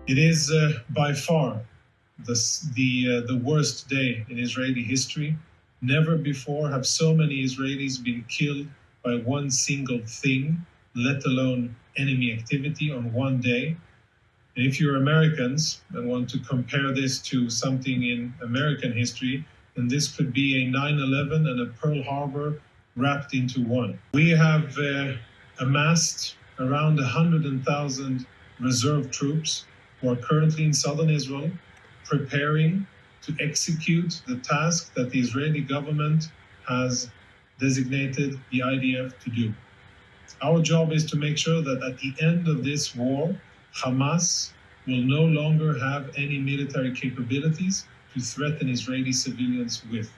It is by far the worst day in Israeli history. Never before have so many Israelis been killed by one single thing, let alone enemy activity on one day. And if you're Americans and want to compare this to something in American history, then this could be a 9/11 and a Pearl Harbor wrapped into one. We have amassed around 100,000 reserve troops who are currently in southern Israel, preparing to execute the task that the Israeli government has designated the IDF to do. Our job is to make sure that at the end of this war, Hamas will no longer have any military capabilities to threaten Israeli civilians with.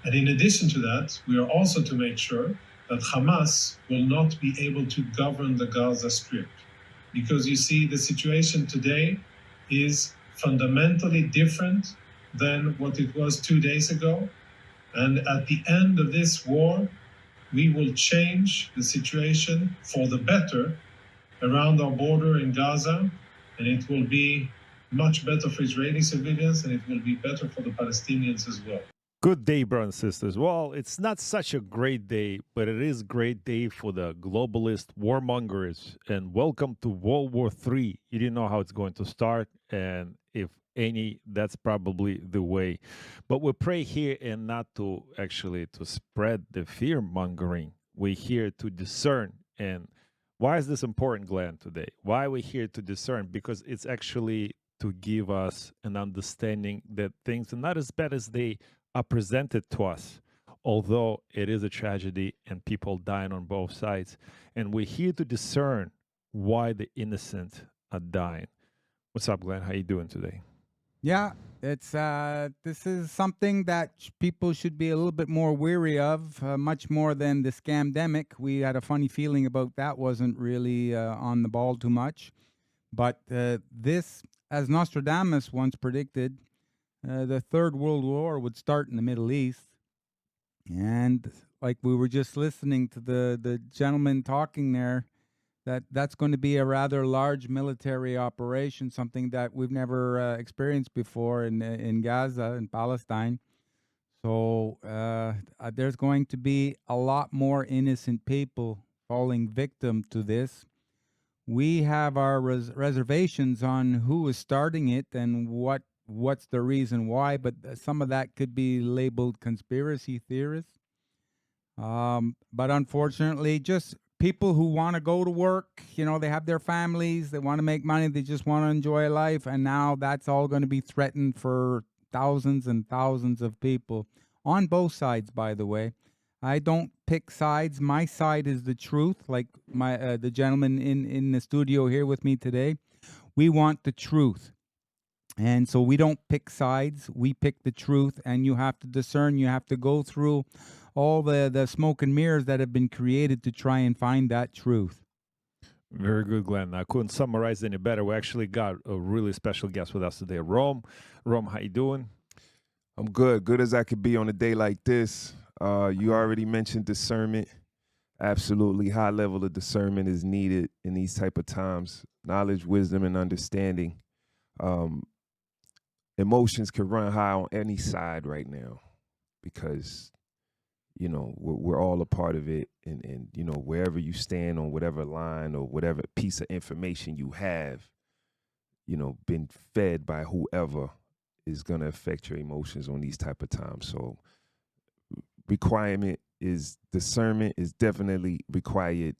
And in addition to that, we are also to make sure that Hamas will not be able to govern the Gaza Strip. Because you see, the situation today is fundamentally different than what it was 2 days ago. And at the end of this war, we will change the situation for the better around our border in Gaza, and it will be much better for Israeli civilians, and it will be better for the Palestinians as well. Good day, brothers and sisters. Well, it's not such a great day, but it is a great day for the globalist warmongers. And welcome to World War III. You didn't know how it's going to start, and if any, that's probably the way. But we pray here and not to actually to spread the fear mongering. We're here to discern. And why is this important, Glenn, today? Why are we here to discern? Because it's actually to give us an understanding that things are not as bad as they are presented to us, although it is a tragedy and people dying on both sides. And we're here to discern why the innocent are dying. What's up, Glenn? How you doing today? Yeah, it's this is something that people should be a little bit more weary of, much more than the scamdemic. We had a funny feeling about that wasn't really on the ball too much. But this, as Nostradamus once predicted, the Third World War would start in the Middle East. And like we were just listening to the gentleman talking there, that's going to be a rather large military operation, something that we've never experienced before in Gaza and Palestine. So there's going to be a lot more innocent people falling victim to this. We have our reservations on who is starting it and what's the reason why, but some of that could be labeled conspiracy theorists. But unfortunately, just people who want to go to work, they have their families, they want to make money, they just want to enjoy life, and now that's all going to be threatened for thousands and thousands of people on both sides, by the way. I don't pick sides. My side is the truth, like the gentleman in the studio here with me today. We want the truth. And so we don't pick sides, we pick the truth, and you have to discern, you have to go through all the smoke and mirrors that have been created to try and find that truth. Very good, Glenn. I couldn't summarize any better. We actually got a really special guest with us today, Rome. Rome, how you doing? I'm good as I could be on a day like this. You already mentioned discernment. Absolutely, high level of discernment is needed in these type of times. Knowledge, wisdom, and understanding. Emotions can run high on any side right now because, we're all a part of it. And wherever you stand on whatever line or whatever piece of information you have, been fed by whoever is going to affect your emotions on these type of times. So discernment is definitely required,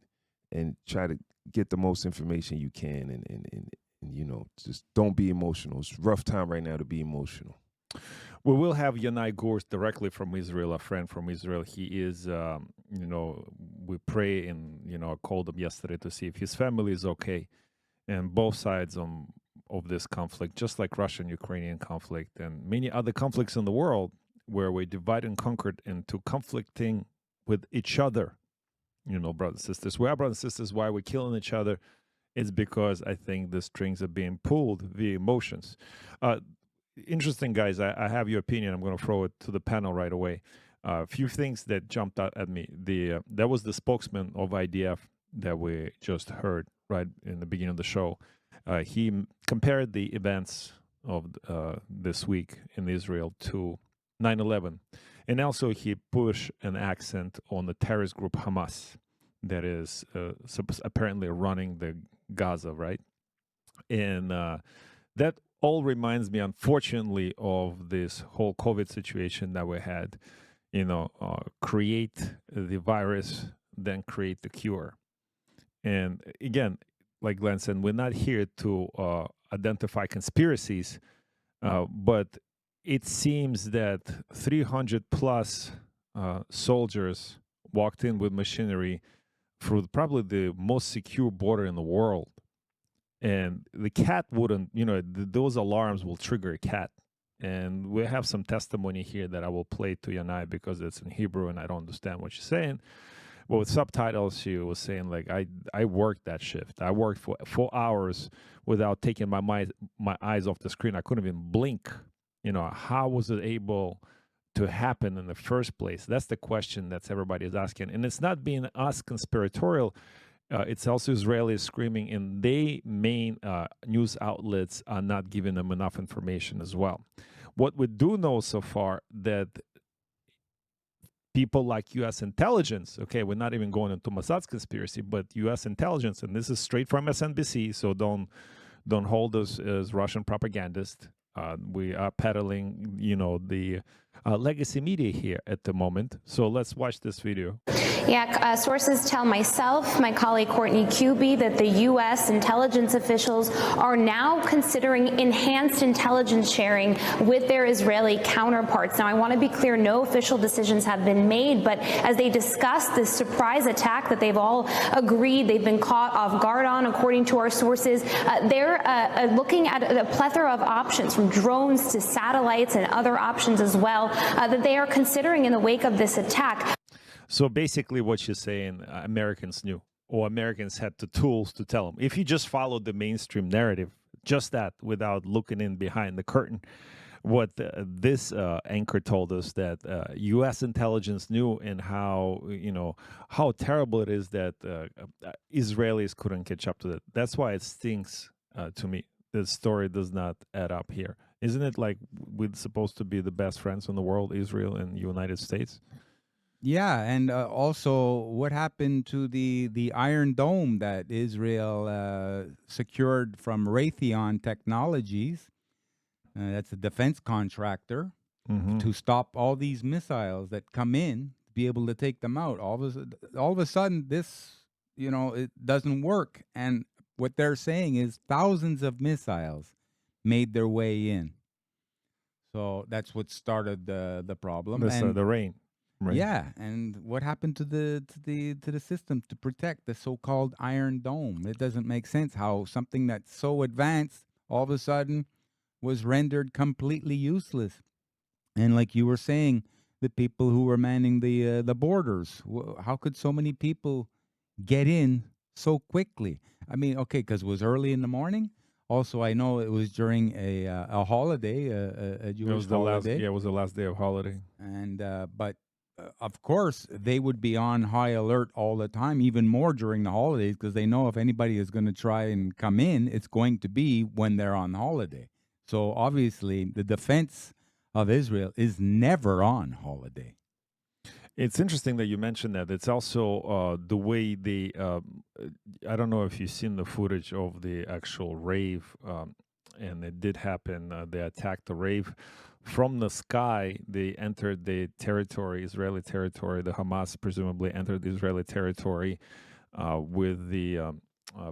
and try to get the most information you can and just don't be emotional. It's a rough time right now to be emotional. We will have Yanai Gors directly from Israel, a friend from Israel. He is, we pray and, I called him yesterday to see if his family is okay. And both sides of this conflict, just like Russian-Ukrainian conflict and many other conflicts in the world where we divide and conquered into conflicting with each other, brothers and sisters. We are brothers and sisters. Why we're killing each other is because I think the strings are being pulled via emotions. Interesting, guys. I have your opinion. I'm going to throw it to the panel right away. A few things that jumped out at me. That was the spokesman of IDF that we just heard right in the beginning of the show. He compared the events of this week in Israel to 9/11, and also he pushed an accent on the terrorist group Hamas that is apparently running the Gaza, right? And that all reminds me, unfortunately, of this whole COVID situation that we had. Create the virus, then create the cure. And again, like Glenn said, we're not here to identify conspiracies, but it seems that 300 plus soldiers walked in with machinery through probably the most secure border in the world. And the cat wouldn't, those alarms will trigger a cat. And we have some testimony here that I will play to you and I, because it's in Hebrew and I don't understand what she's saying. But with subtitles, she was saying, like, I worked that shift. I worked for 4 hours without taking my eyes off the screen. I couldn't even blink. How was it able to happen in the first place? That's the question that everybody is asking. And it's not being us conspiratorial. It's also Israelis screaming, and they main news outlets are not giving them enough information as well. What we do know so far, that people like U.S. intelligence, okay, we're not even going into Mossad's conspiracy, but U.S. intelligence, and this is straight from MSNBC, so don't hold us as Russian propagandists. We are peddling, the legacy media here at the moment. So let's watch this video. Yeah, sources tell myself, my colleague Courtney Kuby, that the U.S. intelligence officials are now considering enhanced intelligence sharing with their Israeli counterparts. Now, I want to be clear, no official decisions have been made, but as they discuss this surprise attack that they've all agreed they've been caught off guard on, according to our sources, they're looking at a plethora of options, from drones to satellites and other options as well, that they are considering in the wake of this attack. So basically what you're saying, Americans knew, or Americans had the tools to tell them. If you just followed the mainstream narrative, just that, without looking in behind the curtain, what this anchor told us, that U.S. intelligence knew, and how terrible it is that Israelis couldn't catch up to that. That's why it stinks to me. The story does not add up here. Isn't it like we're supposed to be the best friends in the world, Israel and United States? Yeah, and also what happened to the Iron Dome that Israel secured from Raytheon Technologies? That's a defense contractor, to stop all these missiles that come in, to be able to take them out. All of a sudden, this, it doesn't work. And what they're saying is thousands of missiles made their way in. So that's what started the problem. The rain. Right. Yeah, and what happened to the system to protect the so-called Iron Dome? It doesn't make sense how something that's so advanced all of a sudden was rendered completely useless. And like you were saying, the people who were manning the borders, how could so many people get in so quickly? I mean, okay, because it was early in the morning. Also, I know it was during a holiday, a Jewish holiday. It was the last day of holiday. And but of course, they would be on high alert all the time, even more during the holidays, because they know if anybody is going to try and come in, it's going to be when they're on holiday. So obviously, the defense of Israel is never on holiday. It's interesting that you mentioned that. It's also the way they, I don't know if you've seen the footage of the actual Rave, and it did happen. They attacked the Rave. From the sky, they entered the territory, Israeli territory. The Hamas presumably entered the Israeli territory with the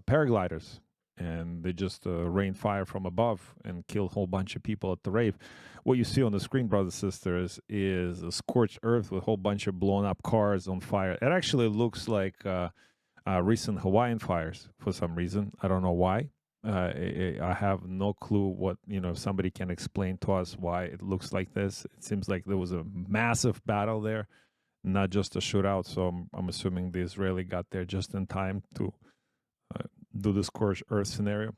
paragliders, and they just rained fire from above and killed a whole bunch of people at the Rave. What you see on the screen, brothers and sisters, is a scorched earth with a whole bunch of blown up cars on fire. It actually looks like recent Hawaiian fires for some reason. I don't know why. I have no clue what, if somebody can explain to us why it looks like this. It seems like there was a massive battle there, not just a shootout. So I'm assuming the Israeli got there just in time to do the scorched earth scenario.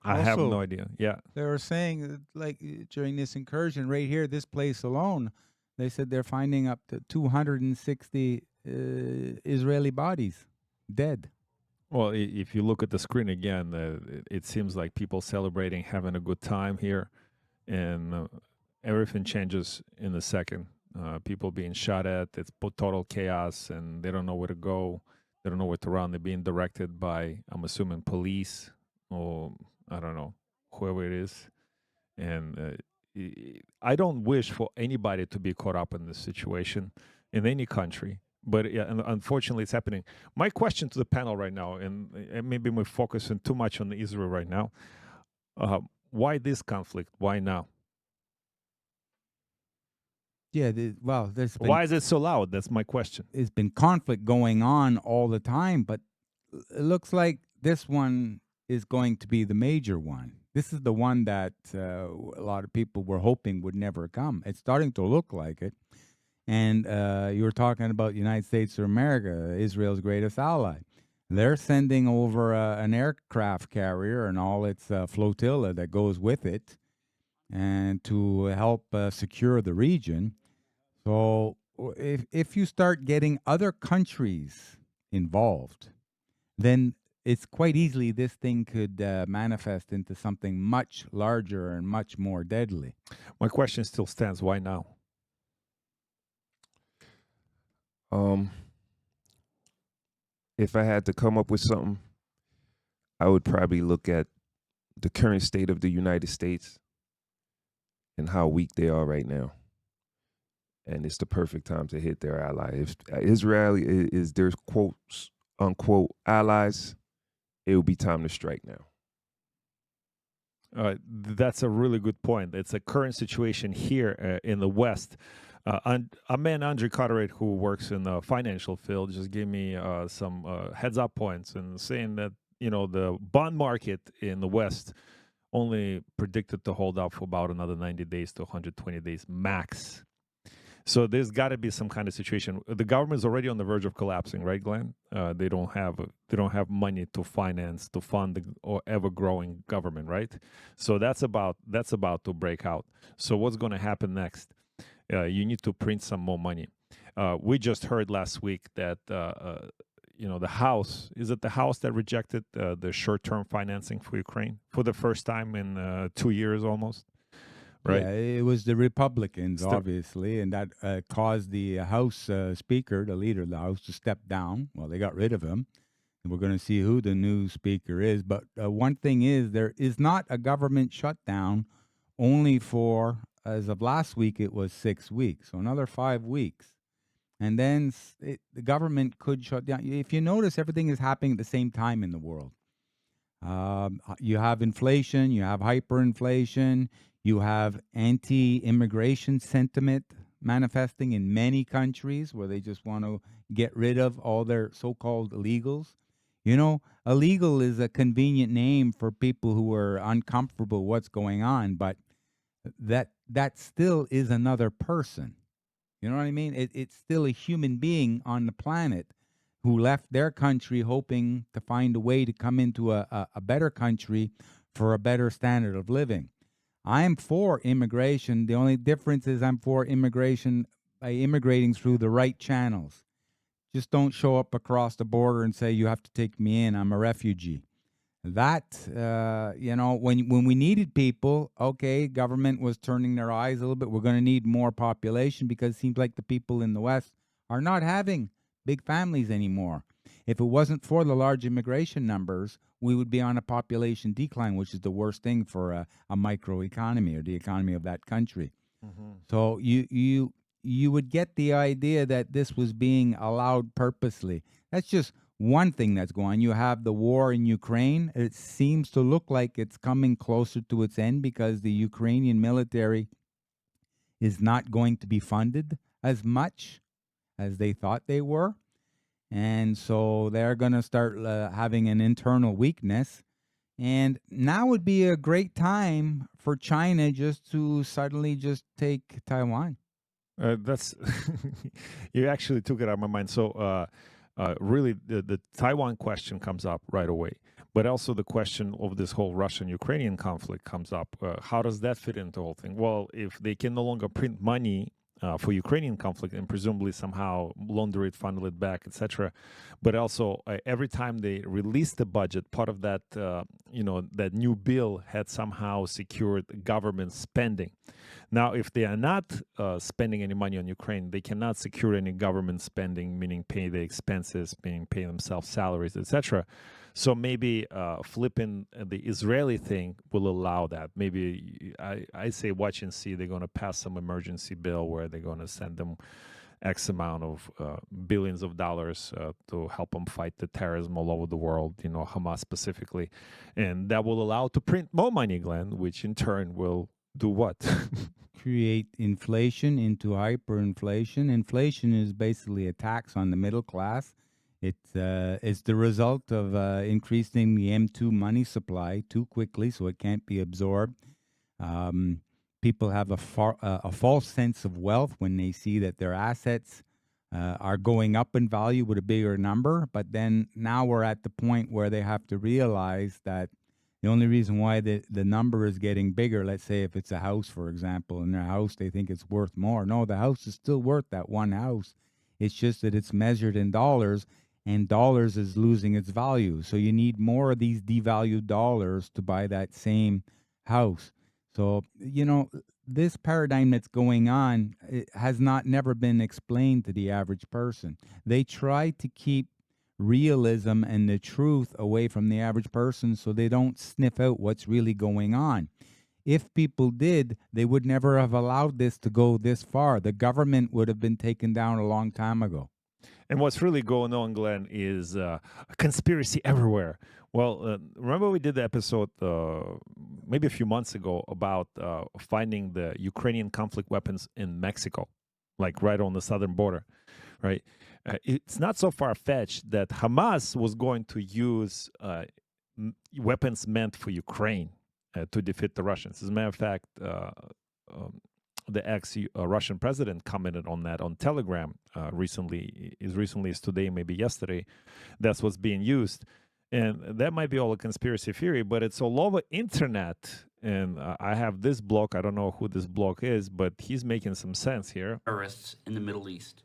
I have no idea. Yeah. They were saying, like, during this incursion right here, this place alone, they said they're finding up to 260 Israeli bodies dead. Well, if you look at the screen again, it seems like people celebrating, having a good time here, and everything changes in a second. People being shot at, it's total chaos, and they don't know where to go. They don't know where to run. They're being directed by, I'm assuming, police or I don't know, whoever it is. And I don't wish for anybody to be caught up in this situation in any country. But yeah, and unfortunately, it's happening. My question to the panel right now, and maybe we're focusing too much on Israel right now. Why this conflict? Why now? Yeah, well, Why is it so loud? That's my question. there's been conflict going on all the time, but it looks like this one is going to be the major one. This is the one that a lot of people were hoping would never come. It's starting to look like it. And you were talking about the United States of America, Israel's greatest ally. They're sending over an aircraft carrier and all its flotilla that goes with it, and to help secure the region. So if you start getting other countries involved, then it's quite easily this thing could manifest into something much larger and much more deadly. My question still stands. Why now? If I had to come up with something, I would probably look at the current state of the United States and how weak they are right now. And it's the perfect time to hit their ally. If Israel is their quotes unquote allies, it will be time to strike now. That's a really good point. It's a current situation here in the West. A man, Andre Carteret, who works in the financial field, just gave me some heads up points and saying that, the bond market in the West only predicted to hold up for about another 90 days to 120 days max. So there's got to be some kind of situation. The government is already on the verge of collapsing, right, Glenn? They don't have money to fund the ever growing government, right? So that's about to break out. So what's going to happen next? You need to print some more money. We just heard last week that the House, is it the House that rejected the short-term financing for Ukraine for the first time in 2 years almost? Right. Yeah, it was the Republicans, obviously, and that caused the House Speaker, the leader of the House, to step down. Well, they got rid of him, and we're going to see who the new Speaker is. But one thing is, there is not a government shutdown only for, as of last week, it was 6 weeks, so another 5 weeks. And then the government could shut down. If you notice, everything is happening at the same time in the world. You have inflation, you have hyperinflation, you have anti-immigration sentiment manifesting in many countries where they just want to get rid of all their so-called illegals. Illegal is a convenient name for people who are uncomfortable with what's going on, but that still is another person. You know what I mean? It's still a human being on the planet who left their country hoping to find a way to come into a better country for a better standard of living. I am for immigration. The only difference is I'm for immigration by immigrating through the right channels. Just don't show up across the border and say, you have to take me in, I'm a refugee. That, when we needed people, okay, government was turning their eyes a little bit. We're going to need more population because it seems like the people in the West are not having big families anymore. If it wasn't for the large immigration numbers, we would be on a population decline, which is the worst thing for a microeconomy or the economy of that country. Mm-hmm. So you would get the idea that this was being allowed purposely. That's just one thing that's going on. You have the war in Ukraine. It seems to look like it's coming closer to its end because the Ukrainian military is not going to be funded as much as they thought they were. And so they're going to start having an internal weakness. And now would be a great time for China just to suddenly just take Taiwan. That's you actually took it out of my mind. So really, the Taiwan question comes up right away. But also the question of this whole Russian-Ukrainian conflict comes up. How does that fit into the whole thing? Well, if they can no longer print money for Ukrainian conflict and presumably somehow launder it, funnel it back, etc. But also every time they released the budget, part of that, that new bill had somehow secured government spending. Now, if they are not spending any money on Ukraine, they cannot secure any government spending, meaning pay the expenses, meaning pay themselves salaries, etc. So maybe flipping the Israeli thing will allow that. Maybe I say watch and see. They're going to pass some emergency bill where they're going to send them X amount of billions of dollars to help them fight the terrorism all over the world, Hamas specifically. And that will allow to print more money, Glenn, which in turn will do what? Create inflation into hyperinflation. Inflation is basically a tax on the middle class. It's the result of increasing the M2 money supply too quickly, so it can't be absorbed. People have a false sense of wealth when they see that their assets are going up in value with a bigger number. But then now we're at the point where they have to realize that the only reason why the number is getting bigger, let's say if it's a house, for example, in their house, they think it's worth more. No, the house is still worth that one house. It's just that it's measured in dollars, and dollars is losing its value. So you need more of these devalued dollars to buy that same house. So, this paradigm that's going on, it has never been explained to the average person. They try to keep realism and the truth away from the average person so they don't sniff out what's really going on. If people did, they would never have allowed this to go this far. The government would have been taken down a long time ago. And what's really going on, Glenn, is a conspiracy everywhere. Well, remember we did the episode maybe a few months ago about finding the Ukrainian conflict weapons in Mexico, like right on the southern border, right? It's not so far-fetched that Hamas was going to use weapons meant for Ukraine to defeat the Russians. As a matter of fact, the ex-Russian president commented on that on Telegram recently as today, maybe yesterday. That's what's being used. And that might be all a conspiracy theory, but it's all over internet. And I have this blog. I don't know who this blog is, but he's making some sense here. Terrorists in the Middle East.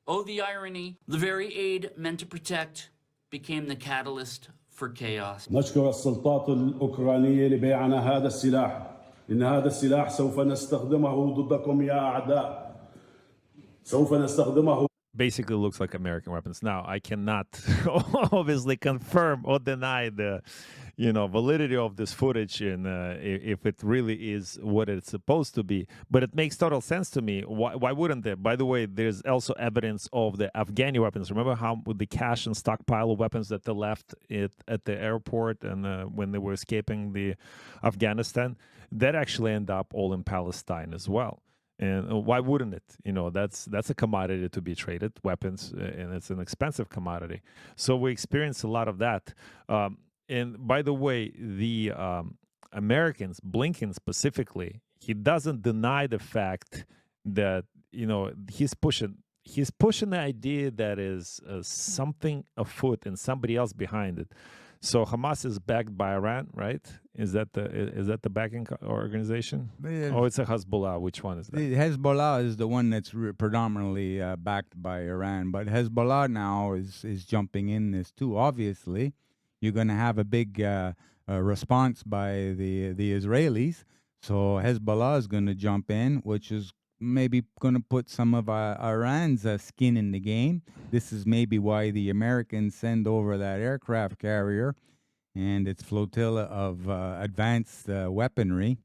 Oh, the irony. The very aid meant to protect became the catalyst for chaos. نشكر السلطات الأوكرانية لبيعنا هذا السلاح. إن هذا السلاح سوف نستخدمه ضدكم يا أعداء. سوف نستخدمه. Basically looks like American weapons. Now, I cannot obviously confirm or deny the, validity of this footage and if it really is what it's supposed to be. But it makes total sense to me. Why wouldn't there? By the way, there's also evidence of the Afghani weapons. Remember how with the cache and stockpile of weapons that they left at the airport and when they were escaping the Afghanistan? That actually end up all in Palestine as well. And why wouldn't it? That's a commodity to be traded, weapons, and it's an expensive commodity. So we experience a lot of that. And by the way, the Americans, Blinken specifically, he doesn't deny the fact that he's pushing the idea that is something afoot and somebody else behind it. So Hamas is backed by Iran, right? Is that the backing organization? Oh, it's a Hezbollah. Which one is that? Hezbollah is the one that's predominantly backed by Iran, but Hezbollah now is jumping in this too. Obviously, you're going to have a big response by the Israelis, so Hezbollah is going to jump in, which is maybe going to put some of Iran's skin in the game. This is maybe why the Americans send over that aircraft carrier and its flotilla of advanced weaponry.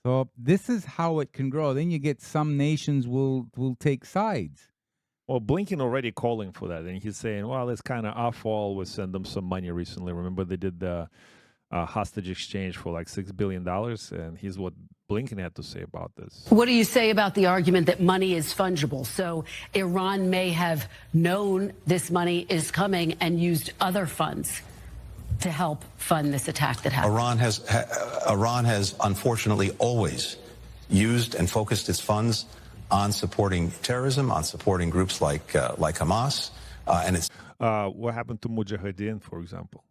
So this is how it can grow. Then you get some nations will take sides. Well, Blinken already calling for that, and he's saying, well, it's kind of our fault. We sent them some money recently. Remember they did the hostage exchange for like $6 billion, and here's what Blinken had to say about this. What do you say about the argument that money is fungible? So Iran may have known this money is coming and used other funds to help fund this attack that happened. Iran has unfortunately always used and focused its funds on supporting terrorism, on supporting groups like Hamas, and it's. What happened to Mujahideen, for example?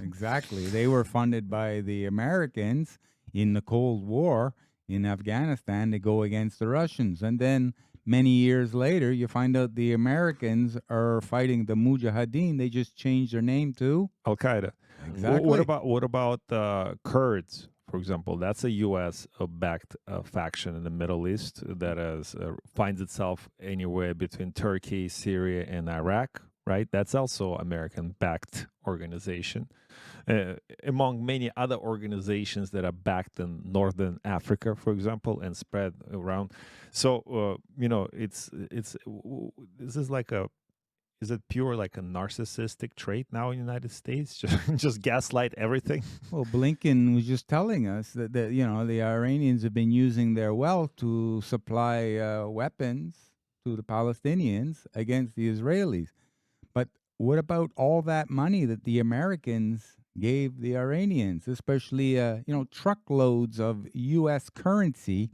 Exactly. They were funded by the Americans in the Cold War, in Afghanistan to go against the Russians. And then many years later, you find out the Americans are fighting the Mujahideen. They just changed their name to Al Qaeda. exactly. What about Kurds, for example? That's a U.S. backed faction in the Middle East that finds itself anywhere between Turkey, Syria, and Iraq. Right, that's also American-backed organization, among many other organizations that are backed in Northern Africa, for example, and spread around. So this is like is it pure like a narcissistic trait now in the United States? Just gaslight everything. Well, Blinken was just telling us that the Iranians have been using their wealth to supply weapons to the Palestinians against the Israelis. But what about all that money that the Americans gave the Iranians, especially truckloads of U.S. currency,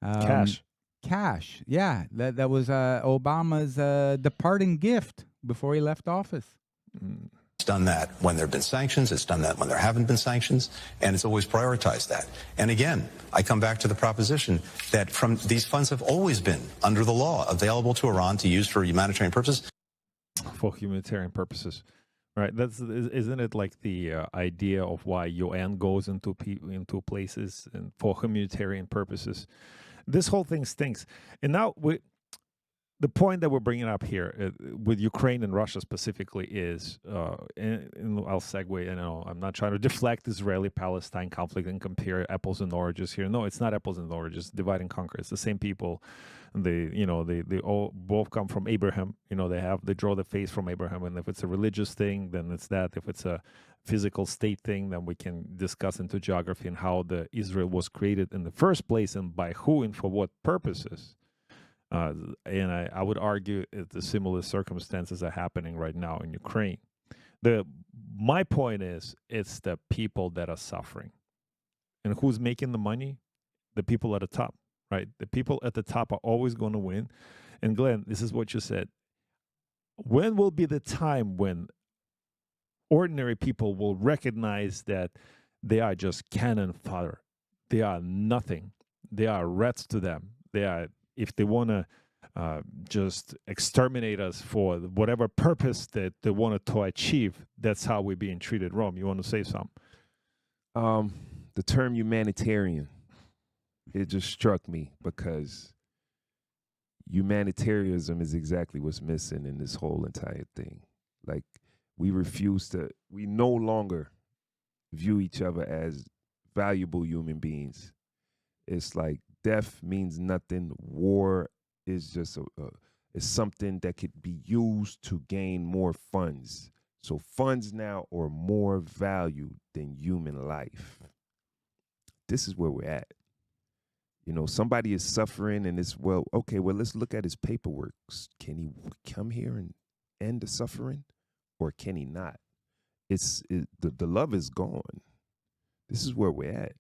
cash? Yeah, that was Obama's departing gift before he left office. It's done that when there have been sanctions. It's done that when there haven't been sanctions, and it's always prioritized that. And again, I come back to the proposition that these funds have always been, under the law, available to Iran to use for humanitarian purposes. For humanitarian purposes, right? Isn't it like the idea of why UN goes into places and for humanitarian purposes? This whole thing stinks. And now the point that we're bringing up here with Ukraine and Russia specifically is, and I'll segue. I'm not trying to deflect Israeli-Palestine conflict and compare apples and oranges here. No, it's not apples and oranges. Divide and conquer. It's the same people. They all both come from Abraham. They draw the face from Abraham. And if it's a religious thing, then it's that. If it's a physical state thing, then we can discuss into geography and how the Israel was created in the first place and by who and for what purposes. And I would argue that the similar circumstances are happening right now in Ukraine. My point is, it's the people that are suffering. And who's making the money? The people at the top, right? The people at the top are always going to win. And Glenn, this is what you said. When will be the time when ordinary people will recognize that they are just cannon fodder? They are nothing. They are rats to them. They are, if they want to just exterminate us for whatever purpose that they wanted to achieve, that's how we're being treated. Rome, you want to say something? The term humanitarian, it just struck me because humanitarianism is exactly what's missing in this whole entire thing. Like, we no longer view each other as valuable human beings. It's like death means nothing. War is just is something that could be used to gain more funds. So funds now are more valued than human life. This is where we're at. Somebody is suffering and it's, let's look at his paperwork. Can he come here and end the suffering or can he not? The love is gone. This is where we're at.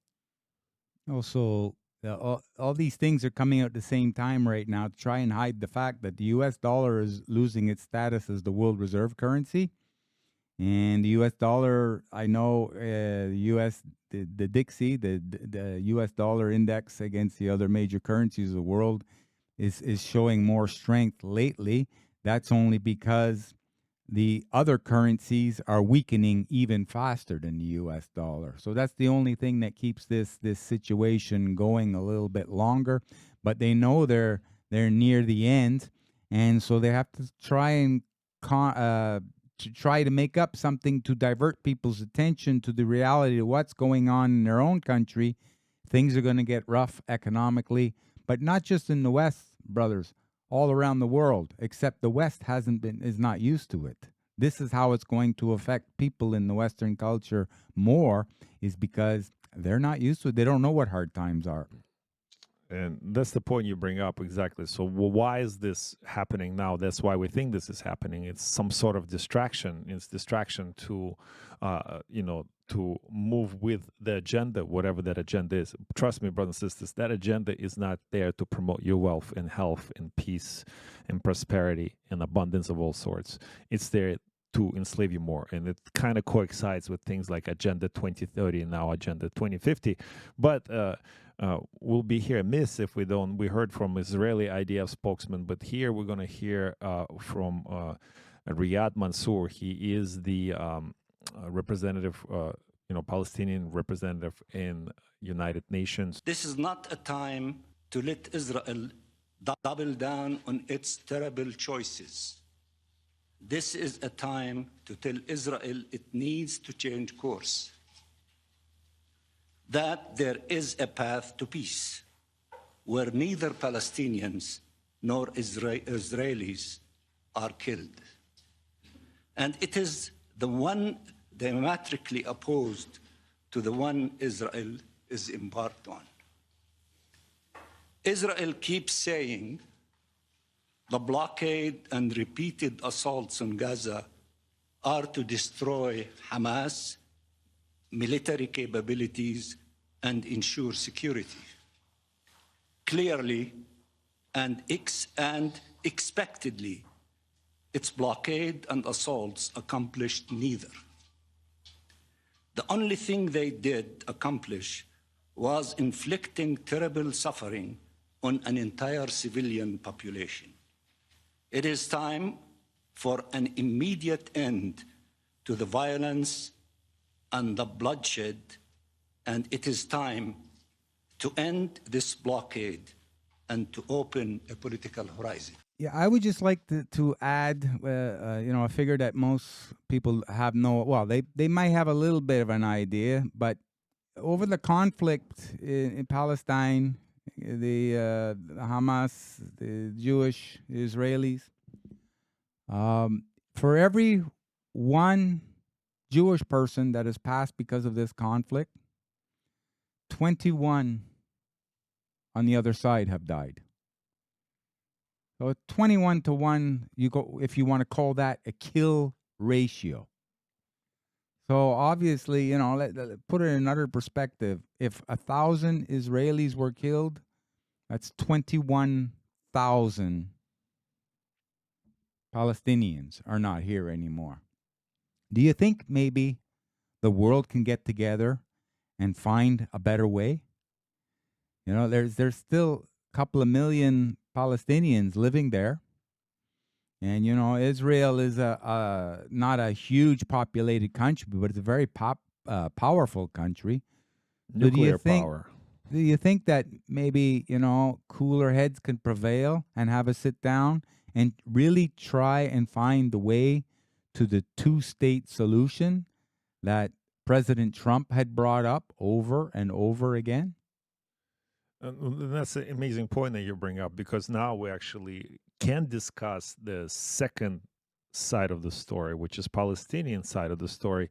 Also, all these things are coming out at the same time right now to try and hide the fact that the U.S. dollar is losing its status as the world reserve currency. And the U.S. dollar, I know the Dixie, the U.S. dollar index against the other major currencies of the world is showing more strength lately. That's only because the other currencies are weakening even faster than the U.S. dollar. So that's the only thing that keeps this situation going a little bit longer. But they know they're near the end, and so they have to try and try to make up something to divert people's attention to the reality of what's going on in their own country. Things are going to get rough economically, but not just in the West, brothers, all around the world, except the West is not used to it. This is how it's going to affect people in the Western culture more, is because they're not used to it. They don't know what hard times are. And that's the point you bring up, exactly. So why is this happening now? That's why we think this is happening. It's some sort of distraction. It's distraction to, to move with the agenda, whatever that agenda is. Trust me, brothers and sisters, that agenda is not there to promote your wealth and health and peace and prosperity and abundance of all sorts. It's there to enslave you more. And it kind of coincides with things like Agenda 2030 and now Agenda 2050. But we'll be here amiss if we don't. We heard from Israeli IDF spokesman, but here we're going to hear from Riyad Mansour. He is the representative, Palestinian representative in United Nations. This is not a time to let Israel double down on its terrible choices. This is a time to tell Israel it needs to change course, that there is a path to peace where neither Palestinians nor Israelis are killed. And it is the one diametrically opposed to the one Israel is embarked on. Israel keeps saying the blockade and repeated assaults on Gaza are to destroy Hamas, military capabilities, and ensure security. Clearly and expectedly, its blockade and assaults accomplished neither. The only thing they did accomplish was inflicting terrible suffering on an entire civilian population. It is time for an immediate end to the violence and the bloodshed, and it is time to end this blockade and to open a political horizon. Yeah, I would just like to add, a figure that most people have they might have a little bit of an idea, but over the conflict in Palestine, the Hamas, the Jewish Israelis, for every one Jewish person that has passed because of this conflict, 21 on the other side have died. So 21 to 1, you go, if you want to call that a kill ratio. So obviously, let put it in another perspective. If 1,000 Israelis were killed, that's 21,000 Palestinians are not here anymore. Do you think maybe the world can get together and find a better way? There's still a couple of million Palestinians living there. And, Israel is not a huge populated country, but it's a very powerful country. Nuclear power. Do you think that maybe, cooler heads can prevail and have a sit down and really try and find the way to the two-state solution that President Trump had brought up over and over again? And that's an amazing point that you bring up, because now we actually can discuss the second side of the story, which is Palestinian side of the story.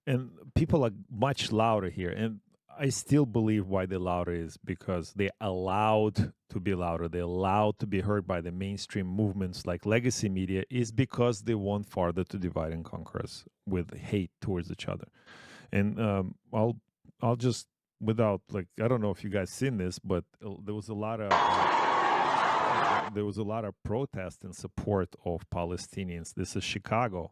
And people are much louder here. And I still believe why they're louder is because they're allowed to be louder. They're allowed to be heard by the mainstream movements like legacy media, is because they want farther to divide and conquer us with hate towards each other. And I'll just, without, I don't know if you guys seen this, but there was a lot of protest in support of Palestinians. This is Chicago.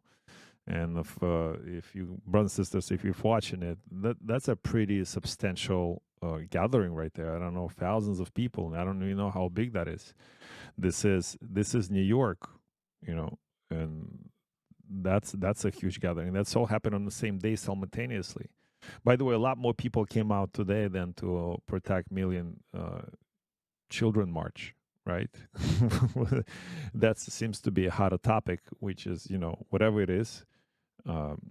And if you, brothers and sisters, if you're watching it, that's a pretty substantial gathering right there. I don't know, thousands of people. And I don't even know how big that is. This is New York, and that's a huge gathering. That's all happened on the same day simultaneously. By the way, a lot more people came out today than to protect million children march. Right? That seems to be a hotter topic, which is, whatever it is.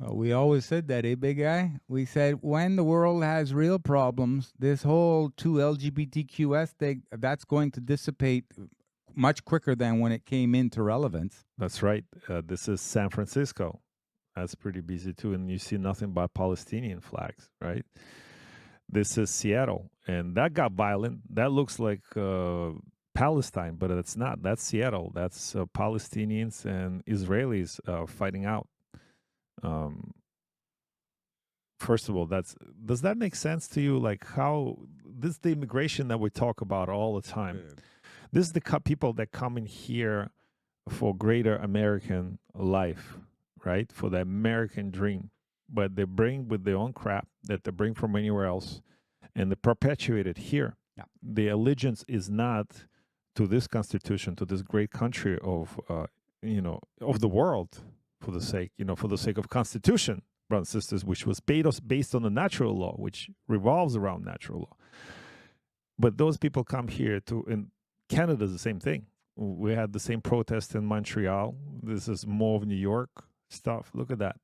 We always said that, big guy? We said when the world has real problems, this whole LGBTQS thing, that's going to dissipate much quicker than when it came into relevance. That's right. This is San Francisco. That's pretty busy too. And you see nothing but Palestinian flags, right? This is Seattle. And that got violent. That looks like Palestine, but it's not. That's Seattle. That's Palestinians and Israelis fighting out. First of all, does that make sense to you? Like how this is the immigration that we talk about all the time. Yeah. This is the people that come in here for greater American life, right? For the American dream. But they bring with their own crap that they bring from anywhere else, and they perpetuate it here. Yeah. The allegiance is not to this constitution, to this great country of, of the world, for the sake of constitution, brothers and sisters, which was based on the natural law, which revolves around natural law. But those people come here and Canada's the same thing. We had the same protest in Montreal. This is more of New York stuff. Look at that.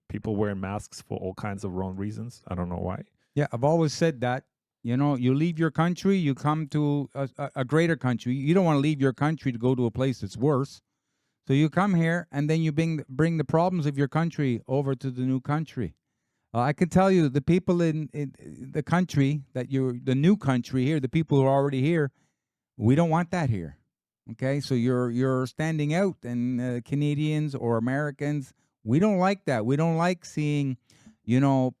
People wearing masks for all kinds of wrong reasons. I don't know why. Yeah, I've always said that. You leave your country, you come to a greater country. You don't want to leave your country to go to a place that's worse. So you come here, and then you bring the problems of your country over to the new country. I can tell you, the people in the country the new country here, the people who are already here, we don't want that here. Okay, so you're standing out, and Canadians or Americans, we don't like that. We don't like seeing,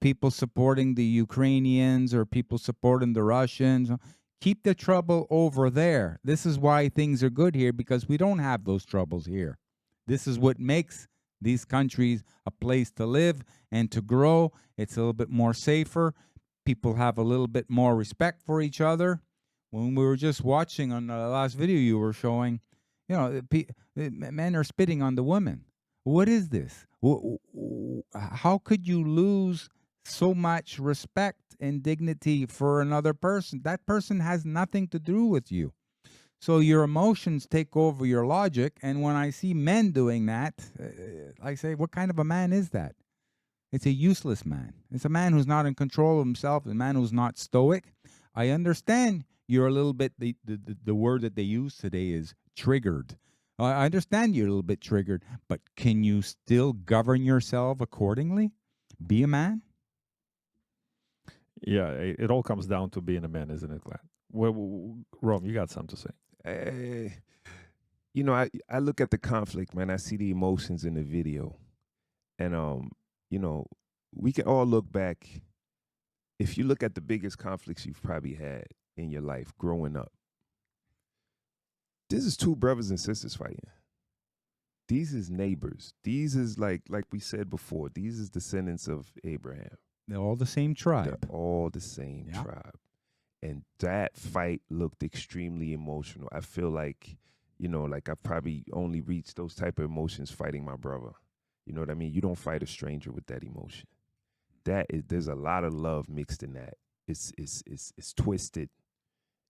people supporting the Ukrainians or people supporting the Russians. Keep the trouble over there. This is why things are good here, because we don't have those troubles here. This is what makes these countries a place to live and to grow. It's a little bit more safer. People have a little bit more respect for each other. When we were just watching on the last video you were showing, men are spitting on the women. What is this? How could you lose so much respect and dignity for another person? That person has nothing to do with you. So your emotions take over your logic. And when I see men doing that, I say, what kind of a man is that? It's a useless man. It's a man who's not in control of himself, a man who's not stoic. I understand you're a little bit, the word that they use today is triggered. I understand you're a little bit triggered, but can you still govern yourself accordingly? Be a man? Yeah, it all comes down to being a man, isn't it, Glad? Well, Rome, you got something to say. I look at the conflict, man. I see the emotions in the video. And, we can all look back. If you look at the biggest conflicts you've probably had in your life growing up, this is two brothers and sisters fighting. These is neighbors. These is like we said before, these is descendants of Abraham. They're all the same tribe. They're all the same tribe. And that fight looked extremely emotional. I feel like, like I've probably only reached those type of emotions fighting my brother. You know what I mean? You don't fight a stranger with that emotion. There's a lot of love mixed in that. It's twisted.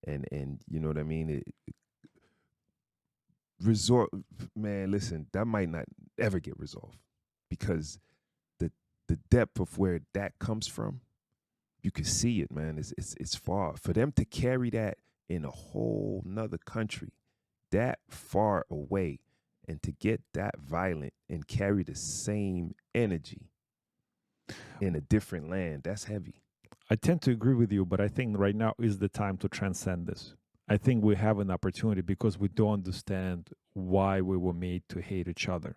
And you know what I mean? Man, listen, that might not ever get resolved, because the depth of where that comes from, you can see it, man. It's far. For them to carry that in a whole nother country, that far away, and to get that violent and carry the same energy in a different land, that's heavy. I tend to agree with you, but I think right now is the time to transcend this. I think we have an opportunity because we don't understand why we were made to hate each other.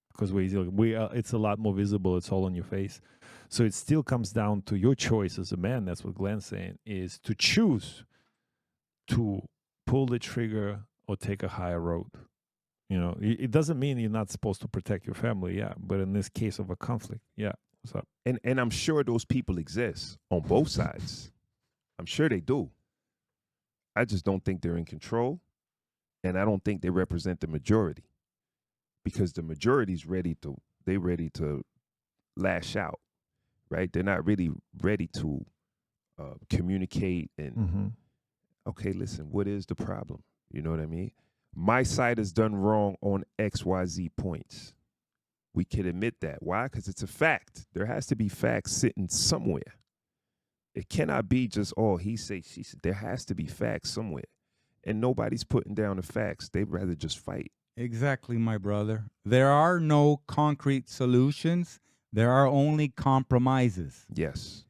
Because it's a lot more visible. It's all on your face. So it still comes down to your choice as a man. That's what Glenn's saying, is to choose to pull the trigger or take a higher road. It doesn't mean you're not supposed to protect your family, yeah. But in this case of a conflict, yeah. What's up? And I'm sure those people exist on both sides. I'm sure they do. I just don't think they're in control, and I don't think they represent the majority, because the majority's ready to lash out, right? They're not really ready to communicate and, okay, listen, what is the problem? You know what I mean? My side has done wrong on XYZ points. We can admit that. Why? Because it's a fact. There has to be facts sitting somewhere. It cannot be just, he said, she said. There has to be facts somewhere. And nobody's putting down the facts. They'd rather just fight. Exactly, my brother. There are no concrete solutions. There are only compromises. Yes.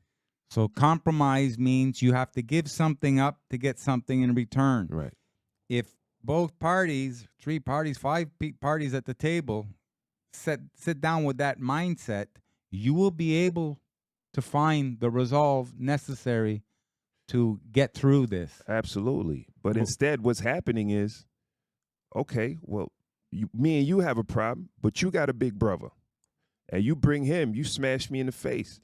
So compromise means you have to give something up to get something in return. Right. If both parties, 3 parties, 5 parties at the table, sit down with that mindset, you will be able to find the resolve necessary to get through this. Absolutely. But instead, what's happening is, okay, well, me and you have a problem, but you got a big brother. And you bring him, you smash me in the face.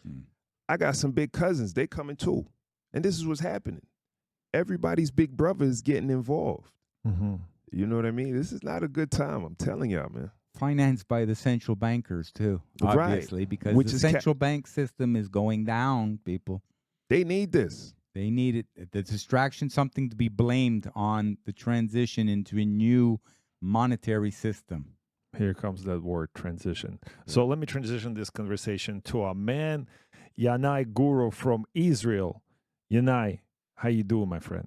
I got some big cousins, they coming too. And this is what's happening. Everybody's big brother is getting involved. You know what I mean? This is not a good time. I'm telling y'all, man. Financed by the central bankers too, obviously, because the central bank system is going down, people. They need this. They need it. The distraction, something to be blamed on the transition into a new monetary system. Here comes that word, transition. So let me transition this conversation to a man, Yanai Guru from Israel. Yanai, how you doing, my friend?